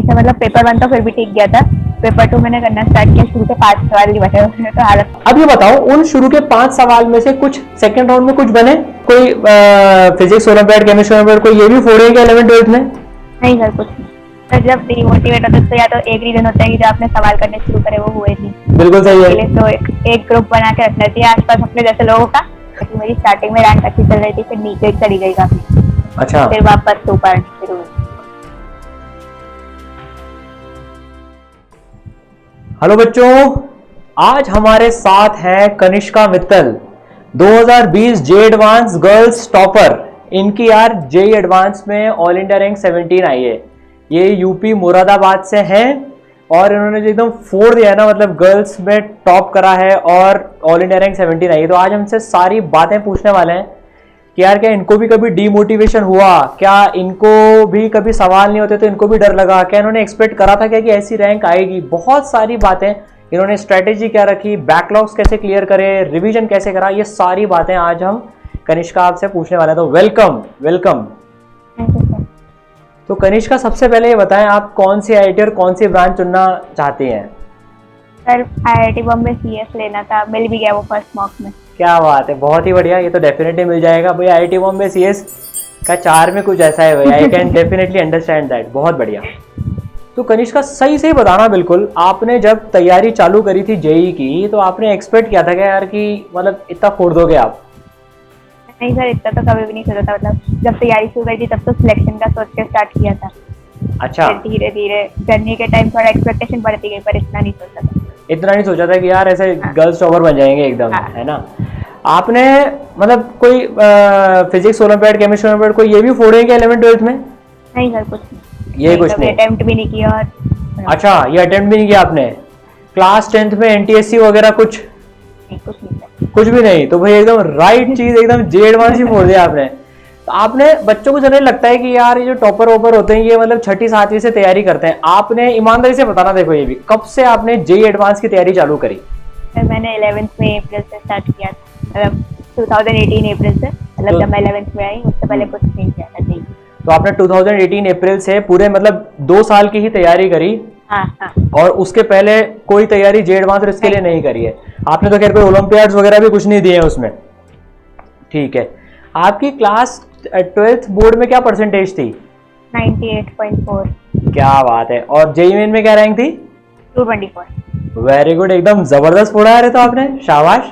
अच्छा, मतलब पेपर 1 तो फिर भी ठीक गया था। पेपर 2 मैंने करना स्टार्ट किया, शुरू के 5 सवाल नहीं बचे उसमें तो हालत। अब ये बताओ, उन शुरू के 5 सवाल में से कुछ सेकंड राउंड में कुछ बने? कोई फिजिक्स ओलंपियाड, केमिस्ट्री ओलंपियाड, कोई ये भी फोड़े क्या 11th-12th में? नहीं सर, कुछ नहीं। तो जब डिमोटिवेट होते तो या तो एक रीजन होता है कि जो आपने सवाल करने शुरू करे वो हुए नहीं। बिल्कुल सही है। तो एक ग्रुप बना के रखना चाहिए आसपास अपने जैसे लोगों का। क्योंकि मेरी स्टार्टिंग में रैंक अच्छी चल रही थी, फिर नीचे चली गई काफी, अच्छा, फिर वापस ऊपर शुरू हुई। हेलो बच्चों, आज हमारे साथ है कनिष्का मित्तल, 2020 जे एडवांस गर्ल्स टॉपर। इनकी यार जे एडवांस में ऑल इंडिया रैंक 17 आई है। ये यूपी मुरादाबाद से हैं और इन्होंने जो एकदम फोड़ दिया है ना, मतलब गर्ल्स में टॉप करा है और ऑल इंडिया रैंक 17 आई है। तो आज हमसे सारी बातें पूछने वाले हैं कि यार क्या इनको भी कभी डीमोटिवेशन हुआ, क्या इनको भी कभी सवाल नहीं होते तो इनको भी डर लगा, क्या इन्होंने एक्सपेक्ट करा था क्या कि ऐसी रैंक आएगी। बहुत सारी बातें, इन्होंने स्ट्रेटेजी क्या रखी, बैकलॉग्स कैसे क्लियर करे, रिवीजन कैसे करा, ये सारी बातें आज हम कनिष्का आपसे पूछने वाले हैं। तो वेलकम वेलकम। तो कनिष्का, सबसे पहले ये बताएं, आप कौन सी आईआईटी और कौन सी ब्रांच चुनना चाहती हैं? सर आईआईटी बॉम्बे सीएस लेना था, मिल भी गया वो फर्स्ट मॉक में। क्या बात है, बहुत ही बढ़िया। ये तो डेफिनेटली मिल जाएगा भाई। आईआईटी बॉम्बे सीएस का चार में कुछ ऐसा है भाई, I can definitely understand that. बहुत बढ़िया। तो कनिष्का, सही से बताना बिल्कुल, आपने जब तैयारी चालू करी थी जेई की तो आपने एक्सपेक्ट किया था क्या यार कि मतलब इतना फोड़ दोगे आप? नहीं सर, इतना तो कभी भी नहीं सोचा था। मतलब जब तैयारी शुरू करी थी तब तो सिलेक्शन का सोच के स्टार्ट किया था। अच्छा, धीरे धीरे जर्नी के टाइम थोड़ा एक्सपेक्टेशन बढ़ती गई, पर इतना नहीं सोचा था। इतना नहीं सोचा था कि यार ऐसे गर्ल्स टॉपर बन जाएंगे एकदम, है ना। आपने मतलब कोई फिजिक्स ओलंपियाड, केमिस्ट्री ओलंपियाड, कोई ये भी फोड़े क्या 11th-12th में? नहीं सर, कुछ नहीं। ये कुछ नहीं, अटेम्प्ट भी नहीं किया। और अच्छा, ये अटेम्प्ट भी नहीं किया आपने? क्लास 10th में एनटीएससी वगैरह कुछ? कुछ नहीं सर। कुछ भी नहीं। तो भाई एकदम राइट चीज, एकदम जे एडवांस ही फोड़ दिया आपने। तो आपने, बच्चों को जनरली लगता है कि यार ये जो टॉपर वॉपर होते हैं ये मतलब 6ठी 7वीं से तैयारी करते हैं। आपने ईमानदारी से बताना, देखो ये भी, कब से आपने जे एडवांस की तैयारी चालू करी? मैंने 11th में अप्रैल से स्टार्ट किया था, मतलब 2018 अप्रैल से। मतलब जब मैं 11th में आई उससे पहले कुछ नहीं किया था जी। तो आपने 2018 अप्रैल से पूरे मतलब 2 साल की ही तैयारी करी? हाँ हाँ। और उसके पहले कोई तैयारी जे एडवांस और इसके लिए नहीं करी है आपने? तो खैर कोई ओलंपियाड्स वगैरह भी कुछ नहीं दिए हैं उसमें, ठीक है। आपकी क्लास 12th बोर्ड में क्या परसेंटेज थी? 98.4। क्या बात है। और जेईई मेन में क्या रैंक थी? 224। वेरी गुड, एकदम जबरदस्त फोड़ा है तो आपने, शाबाश।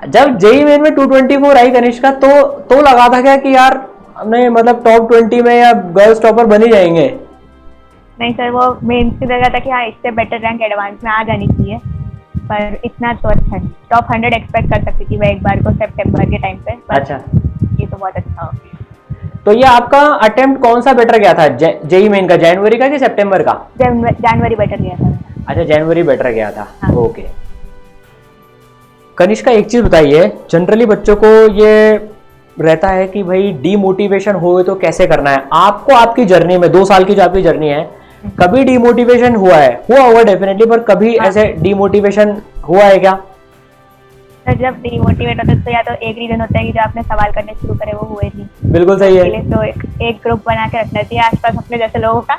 जब जेईई मेन में 224 आई कनिष्का, तो लगा था क्या कि यार हमने मतलब टॉप 20 में या गर्ल्स टॉपर बन ही जाएंगे? नहीं सर, वो मेंस की जगह था कि हाँ इससे बेटर रैंक एडवांस में आ जानी चाहिए, पर इतना तो अच्छा है। टॉप 100 एक्सपेक्ट कर सकती थी मैं एक बार को सितंबर के टाइम पे। अच्छा, ये तो बहुत अच्छा हो गया। तो ये आपका अटेम्प्ट कौन सा बेटर गया था, जेईई मेन का जनवरी का कि सितंबर का? जनवरी बेटर गया था। अच्छा, जनवरी बेटर गया था। हाँ। ओके। कनिष्का, एक चीज बताइए, जनरली बच्चों को ये रहता है कि भाई डीमोटिवेशन हो तो कैसे करना है। आपको आपकी जर्नी में 2 साल की जो आपकी जर्नी है, कभी डीमोटिवेशन हुआ है? हुआ होगा डेफिनेटली, पर कभी ऐसे डीमोटिवेशन हुआ है क्या? सर जब डीमोटिवेट होते तो या तो एक रीजन होता है कि जो आपने सवाल करने शुरू करे वो हुए नहीं। बिल्कुल सही है। तो एक ग्रुप बना के रखना चाहिए आसपास अपने जैसे लोगों का,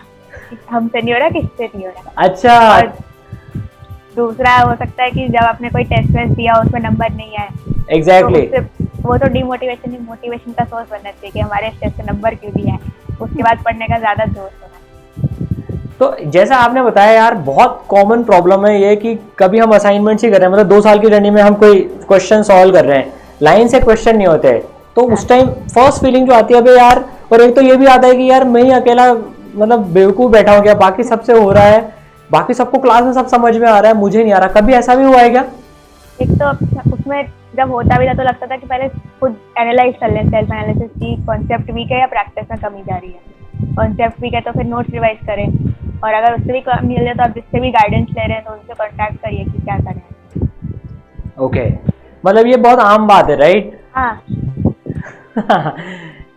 हमसे नहीं हो रहा, किससे नहीं हो रहा। अच्छा। और दूसरा हो सकता है कि जब आपने कोई टेस्ट वेस्ट दिया उसमें नंबर नहीं आए। एग्जैक्टली। तो वो तो डीमोटिवेशन नहीं, मोटिवेशन का सोर्स बनना चाहिए कि हमारे टेस्ट से नंबर क्यों दिया है, उसके बाद पढ़ने का ज्यादा जोश होना। तो जैसा आपने बताया यार, बहुत कॉमन प्रॉब्लम है ये कि कभी हम असाइनमेंट्स ही कर रहे हैं, मतलब 2 साल की जर्नी में हम कोई क्वेश्चन सॉल्व कर रहे हैं, लाइन से क्वेश्चन नहीं होते, तो उस टाइम फर्स्ट फीलिंग जो आती है अबे यार, और एक तो ये भी आता है कि यार मैं ही अकेला मतलब बेवकूफ बैठा हूँ क्या, बाकी सबसे हो रहा है, बाकी सबको क्लास में सब समझ में आ रहा है, मुझे नहीं आ रहा। कभी ऐसा भी हुआ है क्या? एक तो उसमें जब होता भी था तो लगता था कि पहले खुद एनालाइज कर लें, सेल्फ एनालिसिस की कॉन्सेप्ट वीक है या प्रैक्टिस में कमी जा रही है। कॉन्सेप्ट वीक है तो फिर नोट्स रिवाइज करें, और अगर उससे भी कम मिल जाए तो आप जिससे भी गाइडेंस ले रहे हैं तो उनसे कॉन्टैक्ट करिए कि क्या करें। ओके, मतलब ये बहुत आम बात है, राइट? हाँ।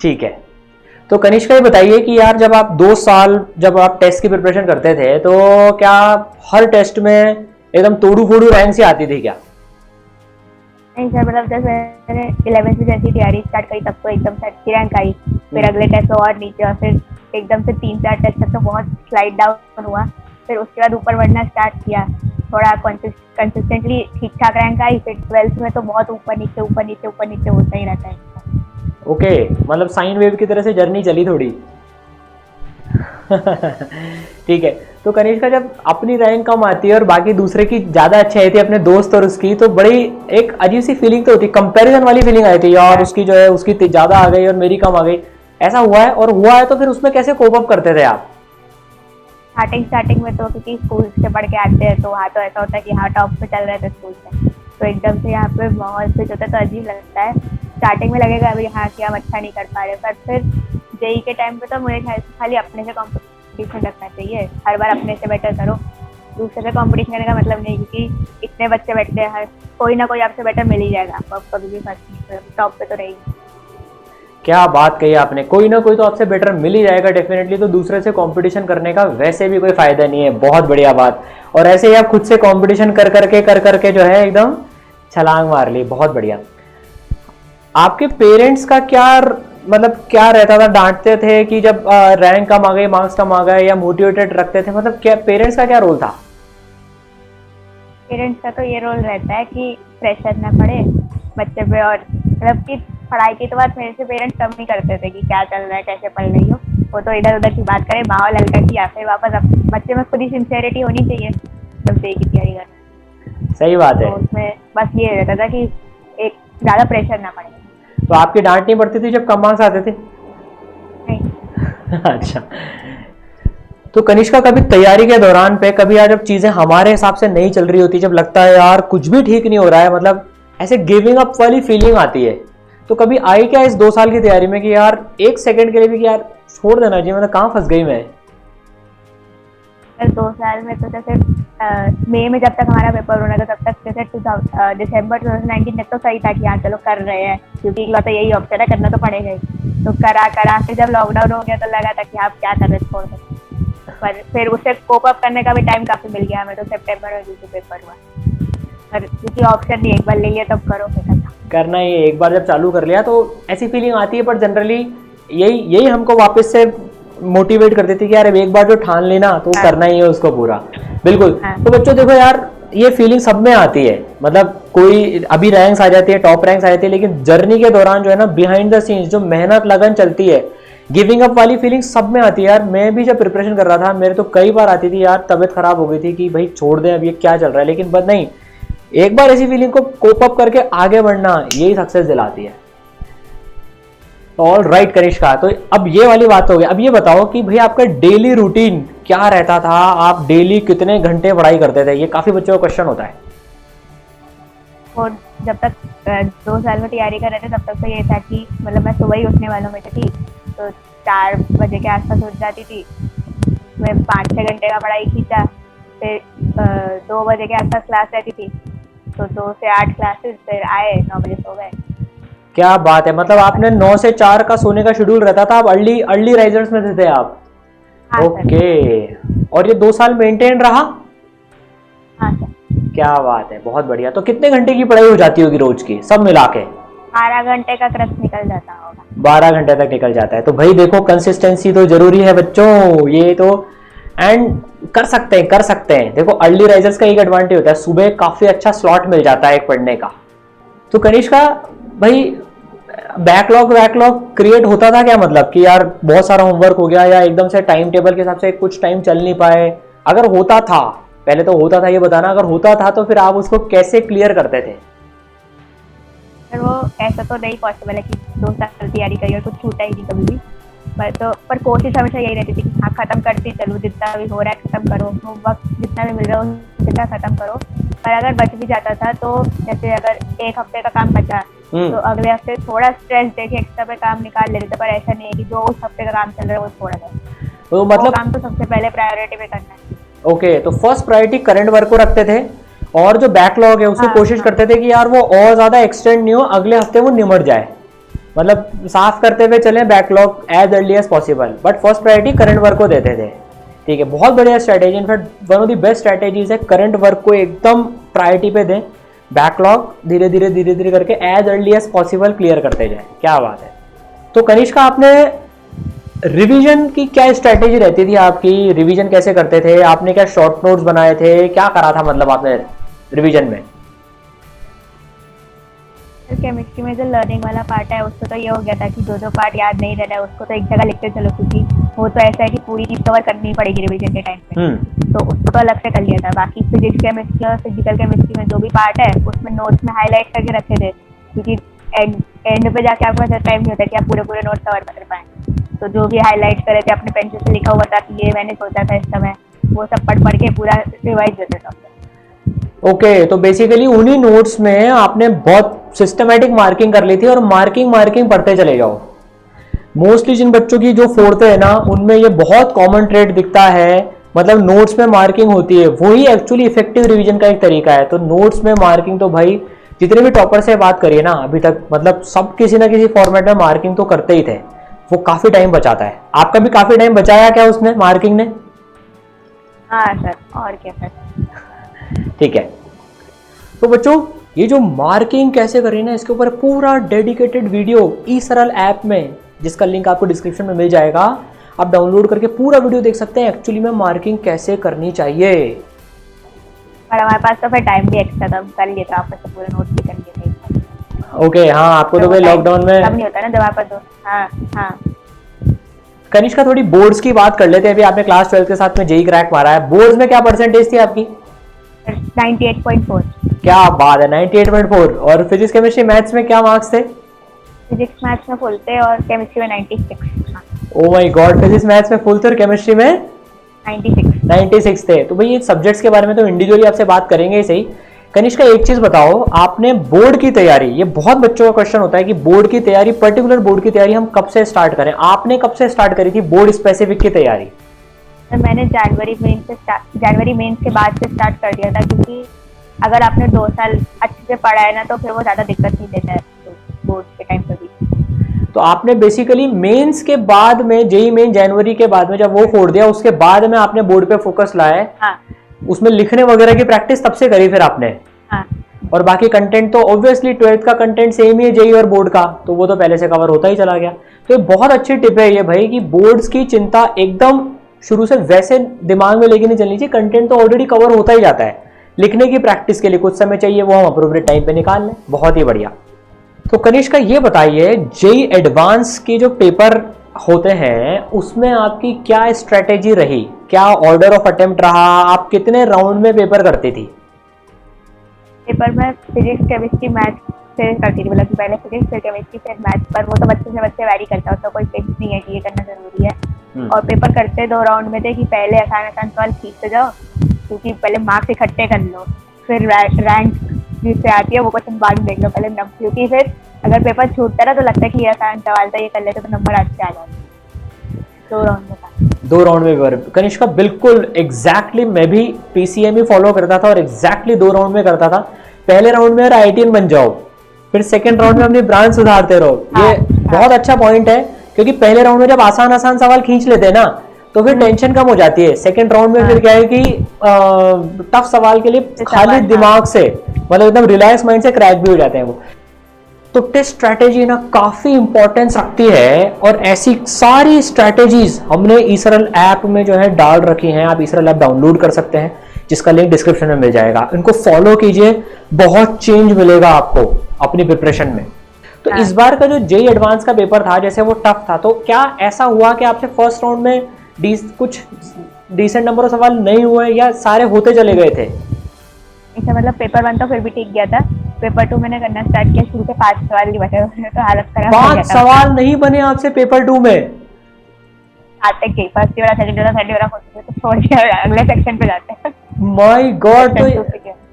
ठीक है। तो कनिष्का, ये बताइए कि यार जब आप 2 साल जब आप टेस्ट की प्रिपरेशन करते थे तो क्या हर टेस्ट में एकदम तोड़ू फोड़ू रैंक से आती थी क्या? नहीं सर, मतलब जब मैंने 11th में जैसी तैयारी स्टार्ट करी तब तो एकदम से अच्छी रैंक आई, फिर अगले टेस्ट में और नीचे, और फिर एकदम से 3-4 टेस्ट तक तो बहुत स्लाइड डाउन हुआ। फिर उसके बाद ऊपर बढ़ना स्टार्ट किया, थोड़ा कंसिस्टेंटली ठीक ठाक रैंक आई। फिर 12th में तो बहुत ऊपर नीचे ऊपर नीचे ऊपर नीचे होता ही रहता है। ओके, मतलब साइन वेव की तरह से जर्नी चली थोड़ी। ठीक है, तो कनिष्का जब अपनी रैंक कम आती है और बाकी दूसरे की ज़्यादा अच्छी आई थी अपने दोस्त और उसकी, तो बड़ी एक अजीब सी फीलिंग तो होती, कंपैरिजन वाली फीलिंग आई थी यार, उसकी जो है उसकी ज़्यादा आ गई और मेरी कम आ गई। ऐसा हुआ है? और हुआ है तो फिर उसमें कैसे कोप अप करते थे आप? स्टार्टिंग में तो क्योंकि स्कूल से पढ़ के आते हैं तो वहाँ तो ऐसा होता है कि हाँ टॉप पे चल रहे थे स्कूल से, तो एकदम से यहाँ पे माहौल स्विच होता है तो अजीब लगता है। स्टार्टिंग में लगेगा अभी हाँ कि हम अच्छा नहीं कर पा रहे, पर फिर जेई के टाइम पे तो मुझे ख्याल से खाली अपने से कॉम्पिटिशन रखना चाहिए, हर बार अपने से बेटर करो। दूसरे से कॉम्पिटिशन करने का मतलब नहीं, क्योंकि इतने बच्चे बैठते हैं, हर कोई ना कोई आपसे बेटर मिल ही जाएगा, आपको आप कभी भी फर्स्ट टॉप पे तो रहेगी। क्या बात कही आपने, कोई ना कोई तो आपसे बेटर मिल ही जाएगा डेफिनेटली, तो दूसरे से कंपटीशन करने का वैसे भी कोई फायदा नहीं है। बहुत बढ़िया बात। और ऐसे ही आप खुद से कंपटीशन कर करके जो है एकदम छलांग मार ली, बहुत बढ़िया। आपके पेरेंट्स का क्या मतलब क्या रहता था, डांटते थे कि जब रैंक कम आ गई, मार्क्स कम आ गए, या मोटिवेटेड रखते थे? मतलब क्या पेरेंट्स का क्या रोल था? पेरेंट्स का तो ये रोल रहता है कि प्रेशर ना पड़े बच्चे पे, और मतलब कि पढ़ाई की तो बात मेरे से पेरेंट्स कम ही करते थे कि क्या चल रहा है, कैसे पढ़ रही हो, वो तो इधर उधर की बात करें, माहौल हल्का किया, फिर वापस बच्चे में खुद ही सिंसियरिटी होनी चाहिए तब से की तैयारी करना। सही बात है। तो उसमें बस ये रहता था कि एक ज़्यादा प्रेशर ना पड़े। तो आपकी डांट नहीं पड़ती थी जब कम मार्क्स आते थे? नहीं। अच्छा, तो कनिष्का कभी तैयारी के दौरान पे कभी यार जब चीजें हमारे हिसाब से नहीं चल रही होती, जब लगता है यार कुछ भी ठीक नहीं हो रहा है, मतलब ऐसे गिविंग अप वाली फीलिंग आती है, तो कभी आई क्या इस 2 साल की तैयारी में कि यार एक सेकंड के लिए भी कि यार छोड़ देना चाहिए, मतलब कहाँ फंस गई मैं? 2 साल में तो जैसे मई में जब तक हमारा पेपर होना था तब तक जैसे दिसंबर 2019 तक तो सही था कि हाँ चलो कर रहे हैं, क्योंकि इकलौता यही ऑप्शन है, करना तो पड़ेगा ही। तो करा फिर जब लॉकडाउन हो गया तो लगा था कि आप क्या कर रहे छोड़ दो, पर फिर उससे कोप अप करने का भी टाइम काफ़ी मिल गया हमें, तो सितंबर में जैसे पेपर हुआ, पर क्योंकि ऑप्शन नहीं, एक बार ले लिया तब करो, फिर करना ही है, एक बार जब चालू कर लिया तो ऐसी फीलिंग आती है। पर जनरली यही हमको वापस से मोटिवेट कर देती है कि यार एक बार जो ठान लेना तो करना ही है उसको पूरा। बिल्कुल। तो बच्चों देखो यार, ये फीलिंग सब में आती है, मतलब कोई अभी रैंक्स आ जाती है, टॉप रैंक्स आ जाती है, लेकिन जर्नी के दौरान जो है ना, बिहाइंड द सीन्स जो मेहनत लगन चलती है, गिविंग अप वाली फीलिंग सब में आती है यार। मैं भी जब प्रिपरेशन कर रहा था मेरे तो कई बार आती थी यार, तबीयत खराब हो गई थी कि भाई छोड़ दें अब ये क्या चल रहा है, लेकिन बस नहीं, एक बार ऐसी फीलिंग को कोप अप करके आगे बढ़ना, यही सक्सेस दिलाती है। ऑल राइट कनिष्का, तो अब ये वाली बात हो गई। अब ये बताओ कि भाई आपका डेली रूटीन क्या रहता था, आप डेली कितने घंटे पढ़ाई करते थे? ये काफी बच्चों का क्वेश्चन होता है। और जब तक 2 साल में तैयारी कर रहे थे तब तक तो ये था कि मतलब मैं सुबह ही उठने वालों में थी, तो 4 बजे के आसपास उठ जाती थी, मैं 5-6 घंटे का पढ़ाई खींचा, फिर 2 बजे के आसपास क्लास रहती थी, तो 2 से 8 क्लासेस, फिर आए 9 बजे सो गए। क्या बात है, मतलब आपने 9 से 4 का सोने का शेड्यूल रहता था, आप अर्ली राइजर्स में थे आप? हाँ ओके। और ये 2 साल मेंटेन रहा? हाँ सर। क्या बात है, बहुत बढ़िया। तो कितने घंटे की पढ़ाई हो जाती होगी रोज की सब मिला के? 12 घंटे का क्रच निकल जाता होगा। 12 घंटे तक निकल जाता है। तो भाई देखो, कंसिस्टेंसी तो जरूरी है बच्चों, ये तो एंड कर सकते हैं। देखो अर्ली राइजर्स का एक एडवांटेज होता है, सुबह काफी अच्छा स्लॉट मिल जाता है एक पढ़ने का। तो कनिष्का भाई, बैकलॉग क्रिएट होता था क्या? मतलब कि यार बहुत सारा होमवर्क हो गया, या एकदम से टाइम टेबल के हिसाब से कुछ टाइम चल नहीं पाए? अगर होता था, पहले तो होता था ये बताना, अगर होता था तो फिर आप उसको कैसे क्लियर करते थे? पर वो ऐसा तो नहीं पॉसिबल है कि 2 साल तैयारी करी और कुछ छूटा ही नहीं कभी भी, पर कोशिश हमेशा यही रहती थी कि हाँ खत्म करती चलो, जितना भी हो रहा है खत्म करो, होमवर्क जितना भी मिल रहा है जितना खत्म करो। पर अगर बच भी जाता था तो जैसे अगर एक हफ्ते का काम बचा तो अगले हफ्ते थोड़ा स्ट्रेस देके एक्स्ट्रा पे काम निकाल लेते थे, पर ऐसा नहीं है कि जो उस हफ्ते का काम चल रहा है वो छोड़ा जाए। तो मतलब काम तो सबसे पहले प्रायोरिटी पे करना है। ओके, तो फर्स्ट प्रायोरिटी करंट वर्क को रखते थे, और जो बैकलॉग है उसको कोशिश करते थे कि यार वो और ज्यादा एक्सटेंड नहीं हो, अगले हफ्ते वो निमट जाए, मतलब साफ करते हुए चलें backlog as early as possible, but first priority current work को देते थे। ठीक है, बहुत बढ़िया strategy, in fact one of the best strategies है, करंट वर्क को एकदम प्रायोरिटी पे दें। बैकलॉग धीरे धीरे करके as early as possible clear करते जाए। क्या बात है। तो कनिष्का, आपने रिवीजन की क्या स्ट्रेटेजी रहती थी आपकी? रिवीजन कैसे करते थे? आपने क्या शॉर्ट नोट्स बनाए थे? क्या करा था मतलब आपने रिवीजन में? केमिस्ट्री में जो लर्निंग वाला पार्ट है उसको तो ये हो गया था कि जो पार्ट याद नहीं रहना है उसको तो एक जगह लिखते चलो, क्योंकि वो तो ऐसा है कि पूरी चीज कवर करनी पड़ेगी रिवीजन के टाइम पे। तो उसको अलग से कर लिया था। बाकी फिजिक्स केमिस्ट्री और फिजिकल केमिस्ट्री में जो भी पार्ट है उसमें नोट्स में हाईलाइट करके रखे थे, क्योंकि एंड पे जाके आपके पास टाइम नहीं होता कि आप पूरे नोट्स कवर कर पाए। तो जो भी हाईलाइट करे थे अपने पेंसिल से लिखा हुआ था कि ये मैंने सोचा था इस समय, वो सब पढ़ के पूरा रिवाइज देते थे। ओके, तो बेसिकली उन्हीं नोट्स में आपने बहुत सिस्टमेटिक मार्किंग कर ली थी और मार्किंग पढ़ते चले जाओ। मोस्टली जिन बच्चों की जो फोड़ते हैं ना, उनमें ये बहुत कॉमन ट्रेड दिखता है, मतलब नोट्स में मार्किंग होती है, वही एक्चुअली इफेक्टिव रिवीजन का एक तरीका है। तो नोट्स में मार्किंग तो भाई जितने भी टॉपर से बात करिए ना अभी तक, मतलब सब किसी ना किसी फॉर्मेट में मार्किंग तो करते ही थे। वो काफी टाइम बचाता है। आपका भी काफी टाइम बचाया क्या उसने, मार्किंग ने? हाँ सर, और क्या सर। ठीक है। तो बच्चों, ये जो मार्किंग कैसे करें ना, इसके ऊपर पूरा डेडिकेटेड वीडियो ई-सरल ऐप में, जिसका लिंक आपको डिस्क्रिप्शन में मिल जाएगा, आप डाउनलोड करके पूरा वीडियो देख सकते हैं एक्चुअली में मार्किंग कैसे करनी चाहिए। और हमारे पास तो फिर टाइम भी एक्स्ट्रा था, कर लिए थे आपने पूरे नोट्स भी कर लिए थे। ओके, हाँ, आपको तो भाई लॉकडाउन में तब नहीं होता ना जब आप तो। हाँ हाँ। कनिष्का, थोड़ी बोर्ड्स की बात कर लेते हैं। अभी आपने क्लास 12 के साथ में जेई क्रैक मारा है, बोर्ड्स में क्या परसेंटेज थी आपकी? 98.4। क्या बात है, 98.4। और फिजिक्स केमिस्ट्री मैथ्स में क्या मार्क्स थे? फिजिक्स मैथ्स में फुल थे और केमिस्ट्री में 96। Oh my God, physics maths में फुल थे और केमिस्ट्री में 96 थे। तो भाई ये सब्जेक्ट्स के बारे में तो इंडिविजुअली आपसे बात करेंगे ही सही। कनिष्का, एक चीज बताओ, आपने बोर्ड की तैयारी, ये बहुत बच्चों का क्वेश्चन होता है कि बोर्ड की तैयारी, पर्टिकुलर बोर्ड की तैयारी हम कब से स्टार्ट करें? आपने कब से स्टार्ट करी थी बोर्ड स्पेसिफिक की तैयारी? तो मैंने जनवरी मेंस के बाद से स्टार्ट कर दिया था, क्योंकि अगर आपने 2 साल अच्छे से पढ़ा है ना तो फिर वो ज़्यादा दिक्कत नहीं देता है बोर्ड के टाइम पे भी। तो आपने बेसिकली मेंस के बाद में, जेई मेन जनवरी के बाद में जब वो फोड़ दिया, उसके बाद में आपने बोर्ड पे फोकस लाया है। हाँ। उसमें लिखने वगैरह की प्रैक्टिस तब से करी फिर आपने? हाँ। और बाकी कंटेंट तो ऑब्वियसली 12th का कंटेंट सेम ही है जेई और बोर्ड का, तो वो तो पहले से कवर होता ही चला गया। तो ये बहुत अच्छी टिप है ये भाई, कि बोर्ड्स की चिंता एकदम शुरू से वैसे दिमाग में लेके नहीं चलनी चाहिए। कंटेंट तो ऑलरेडी कवर होता ही जाता है, लिखने की प्रैक्टिस के लिए कुछ समय चाहिए, वो हम अप्रोप्रिएट टाइम पे निकाल लें। बहुत ही बढ़िया। तो कनिष्का, ये बताइए, जेई एडवांस के जो पेपर होते हैं उसमें आपकी क्या स्ट्रेटेजी रही? क्या ऑर्डर ऑफ अटेम्प्ट रहा? आप कितने राउंड में पेपर करती थी? पेपर में फिजिक्स केमिस्ट्री मैथ्स से करती थी, मतलब कि पहले फिजिक्स फिर केमिस्ट्री फिर मैथ्स, पर वो तो बच्चे से बच्चे वैरी करता है, उसका कोई फिक्स नहीं है कि ये करना जरूरी है। और पेपर करते 2 राउंड में थे कि पहले आसान सवाल खींचते जाओ, क्योंकि पहले मार्क्स इकट्ठे कर लो, फिर रैंक जिससे आती है वो क्वेश्चन बाद में देख लो पहले नंबर, क्योंकि फिर अगर पेपर छूटता है तो लगता है कि ये आसान सवाल था, ये कर लेते तो नंबर अच्छे आ जाते। 2 राउंड में था। 2 राउंड में पेपर। कनिष्का, बिल्कुल एग्जैक्टली मैं भी पीसीएम ही फॉलो करता था और एग्जैक्टली 2 राउंड में करता था। पहले राउंड में आईटीएन बन जाओ, फिर सेकंड राउंड में अपनी ब्रांच सुधारते रहो। ये बहुत अच्छा पॉइंट है, क्योंकि पहले राउंड में जब आसान सवाल खींच लेते हैं ना तो फिर टेंशन कम हो जाती है। सेकंड राउंड में फिर क्या है कि टफ सवाल के लिए खाली दिमाग से, मतलब एकदम रिलैक्स माइंड से क्रैक भी हो जाते हैं वो। तो टेस्ट स्ट्रैटेजी ना काफी इंपॉर्टेंस रखती है, और ऐसी सारी स्ट्रैटेजीज हमने ई-सरल ऐप में जो है डाल रखी हैं। आप ई-सरल ऐप डाउनलोड कर सकते हैं, जिसका लिंक डिस्क्रिप्शन में मिल जाएगा। इनको फॉलो कीजिए, बहुत चेंज मिलेगा आपको अपनी प्रिपरेशन में। तो इस बार का जो जेई एडवांस का पेपर था, जैसे वो टफ था, तो क्या ऐसा हुआ कि आपसे फर्स्ट राउंड में कुछ डिसेंट नंबर ऑफ सवाल नहीं हुए, या सारे होते चले गए थे? इसका मतलब पेपर 1 तो फिर भी ठीक गया था, पेपर 2 मैंने करना स्टार्ट किया, शुरू के 5 सवाल नहीं बचे, तो हालत खराब हो गया था। 5 सवाल नहीं बने आपसे पेपर 2 में? आते के फर्स्ट वाला सेकंड वाला थर्ड वाला होते तो छोड़ दिया, अगले सेक्शन पे जाते हैं। माय गॉड,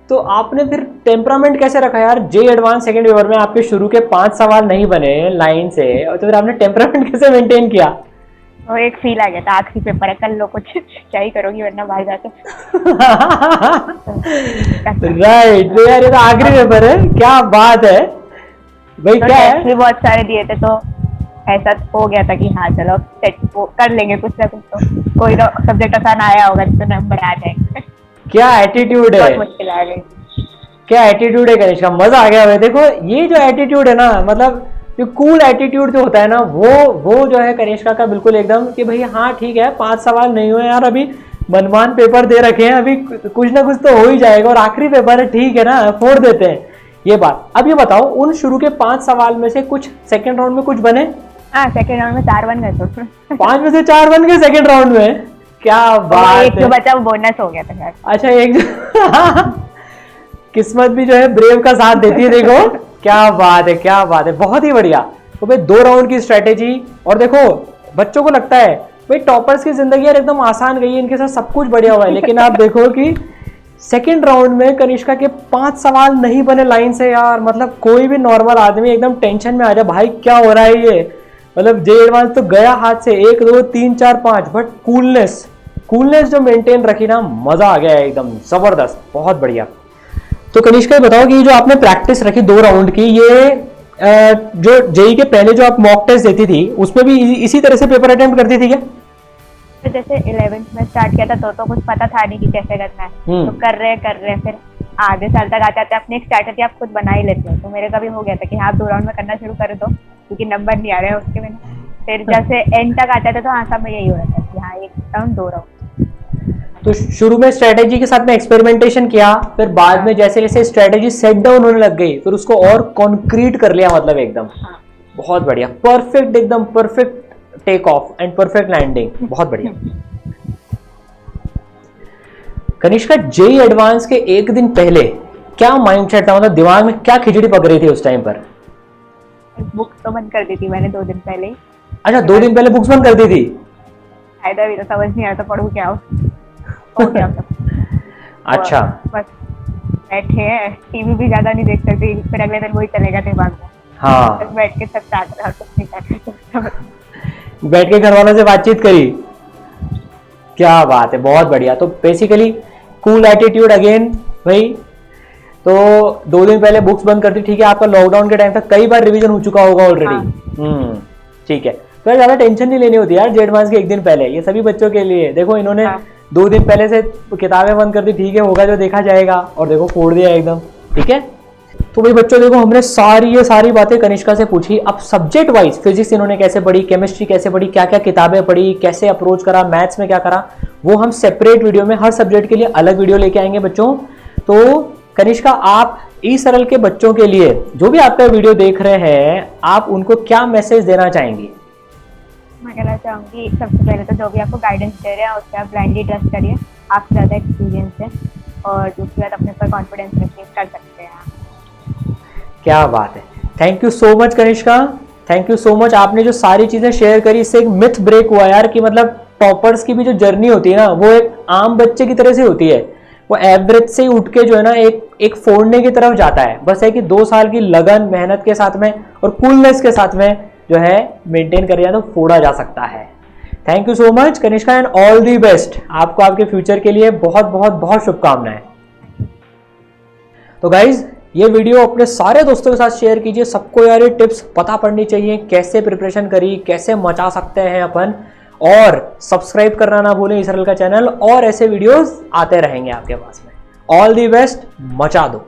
तो आपने फिर टेम्परामेंट कैसे रखा यार? जेई एडवांस सेकंड पेपर में आपके शुरू के 5 सवाल नहीं बने लाइन से, और तो फिर आपने टेम्परामेंट कैसे मेंटेन किया? वो एक फील आ गया था, आखिरी पेपर है, कर लो कुछ, क्या ही करोगी वरना बाहर जाके। राइट, तो यार ये तो आखिरी पेपर है, क्या बात है भाई। तो क्या है, भी बहुत सारे दिए थे, तो ऐसा हो गया था कि हाँ चलो कर लेंगे कुछ ना कुछ, तो कोई सब्जेक्ट आसान आया होगा तो नंबर आ जाएंगे। क्या एटीट्यूड है, बहुत मुश्किल आ गई। क्या एटीट्यूड है कनिष्का, मजा आ गया भाई। देखो ये जो एटीट्यूड है ना, मतलब जो कूल एटीट्यूड जो होता है ना, वो जो है कनिष्का का बिल्कुल एकदम कि भाई हाँ ठीक है, 5 सवाल नहीं हुए यार, अभी मनमान पेपर दे रखे हैं, अभी कुछ ना कुछ तो हो ही जाएगा और आखिरी पेपर है, ठीक है ना, फोड़ देते हैं ये बात। अब ये बताओ, उन शुरू के 5 सवाल में से कुछ सेकंड राउंड में कुछ बने? हाँ, सेकंड राउंड में 4 बन गए तो 5 में से 4 बन गए सेकंड राउंड में, क्या बात एक है। जो बचा वो बोनस हो गया था शायद। अच्छा, एक किस्मत भी जो है ब्रेव का साथ देती है, देखो क्या बात है, क्या बात है, बहुत ही बढ़िया। तो भाई 2 राउंड की स्ट्रेटेजी, और देखो बच्चों को लगता है भाई टॉपर्स की जिंदगी यार एकदम आसान गई है, इनके साथ सब कुछ बढ़िया हुआ है, लेकिन आप देखो कि सेकंड राउंड में कनिष्का के 5 सवाल नहीं बने लाइन से यार। मतलब कोई भी नॉर्मल आदमी एकदम टेंशन में आ जाए, भाई क्या हो रहा है ये, मतलब जे एडवांस तो गया हाथ से, 1 2 3 4 5, बट कूलनेस जो मेंटेन रखी ना, मजा आ गया एकदम जबरदस्त, बहुत बढ़िया। तो कनिष्का ये बताओ कि जो आपने प्रैक्टिस रखी 2 राउंड की, ये जो जेई के पहले जो आप मॉक टेस्ट देती थी उसमें भी इसी तरह से पेपर अटेम्प्ट करती थी क्या? तो जैसे 11th में स्टार्ट किया था तो कुछ पता था नहीं कि कैसे करना है, तो कर रहे फिर आधे साल तक आते आते अपनी एक स्ट्रैटेजी आप खुद बना ही लेते हो। तो मेरे का भी हो गया था कि हाँ 2 राउंड में करना शुरू कर दो, क्योंकि नंबर नहीं आ रहे हैं उसके बिना। फिर जैसे एंड तक आते थे तो हाँ सब में यही हो रहा था कि हाँ 1 राउंड 2 राउंड। तो शुरू में स्ट्रेटेजी के साथ में एक्सपेरिमेंटेशन किया, फिर बाद में जैसे जैसे स्ट्रेटेजी सेट डाउन होने लग गई, फिर उसको और कॉन्क्रीट कर लिया, मतलब एकदम बहुत बढ़िया, परफेक्ट, एकदम perfect take off and perfect landing, बहुत बढ़िया। कनिष्का, जेई एडवांस के 1 दिन पहले क्या माइंडसेट था, मतलब दिमाग में क्या खिचड़ी पक रही थी उस टाइम पर? बुक तो बंद कर दी थी मैंने 2 दिन पहले ही। अच्छा, 2 दिन पहले बुक्स बंद कर दी थी? फायदा भी तो समझ नहीं आया तो पढ़ू क्या हो गया अच्छा, बस बैठे हैं, टीवी भी ज्यादा नहीं देख सकती, फिर अगले दिन वही चलेगा दिमाग में। हाँ, बस बैठ के सब चाट रहा, कुछ नहीं कर रहा। बैठ के घर वालों से बातचीत करी, क्या बात है, बहुत बढ़िया। तो बेसिकली कूल एटीट्यूड अगेन भाई। तो 2 दिन पहले बुक्स बंद करती, ठीक है, आपका लॉकडाउन के टाइम तक कई बार रिवीजन हो चुका होगा ऑलरेडी। ठीक है, तो ज्यादा टेंशन नहीं लेनी होती यार जे एडवांस के 1 दिन पहले, ये सभी बच्चों के लिए। देखो इन्होंने 2 दिन पहले से किताबें बंद कर दी, ठीक है, होगा जो देखा जाएगा, और देखो फोड़ दिया एकदम, ठीक है। तो भाई बच्चों देखो, हमने ये सारी बातें कनिष्का से पूछी। अब सब्जेक्ट वाइज फिजिक्स इन्होंने कैसे पढ़ी, केमिस्ट्री कैसे पढ़ी, क्या क्या किताबें पढ़ी, कैसे अप्रोच करा, मैथ्स में क्या करा, वो हम सेपरेट वीडियो में हर सब्जेक्ट के लिए अलग वीडियो लेके आएंगे बच्चों। तो कनिष्का, आप ई सरल के बच्चों के लिए, जो भी आपका वीडियो देख रहे हैं, आप उनको क्या मैसेज देना चाहेंगी? मैं कहना चाहूँगी सबसे पहले तो जो भी आपको गाइडेंस दे रहे हैं उससे आप ब्लाइंडली ट्रस्ट करिए, आपसे ज़्यादा एक्सपीरियंस है, और दूसरी बात अपने पर कॉन्फिडेंस रखिए, कर सकते हैं आप। क्या बात है, thank you so much Kanishka, thank you so much. आपने जो सारी चीजें शेयर करी, इससे एक मिथ ब्रेक हुआ यार कि मतलब टॉपर्स की भी जो जर्नी होती है ना, वो एक आम बच्चे की तरह से होती है, वो एवरेज से उठ के जो है ना एक फोड़ने की तरफ जाता है। बस है कि 2 साल की लगन मेहनत के साथ में और कूलनेस के साथ में जो है मेंटेन कर लिया तो फोड़ा जा सकता है। Thank you so much Kanishka and all the best. आपको आपके फ्यूचर के लिए बहुत बहुत बहुत शुभकामनाएं। तो गाइज, ये वीडियो अपने सारे दोस्तों के साथ शेयर कीजिए, सबको यार ये टिप्स पता पड़नी चाहिए, कैसे प्रिपरेशन करी, कैसे मचा सकते हैं अपन, और सब्सक्राइब करना ना भूलें ई सरल का चैनल, और ऐसे वीडियोस आते रहेंगे आपके पास में। ऑल दी बेस्ट, मचा दो।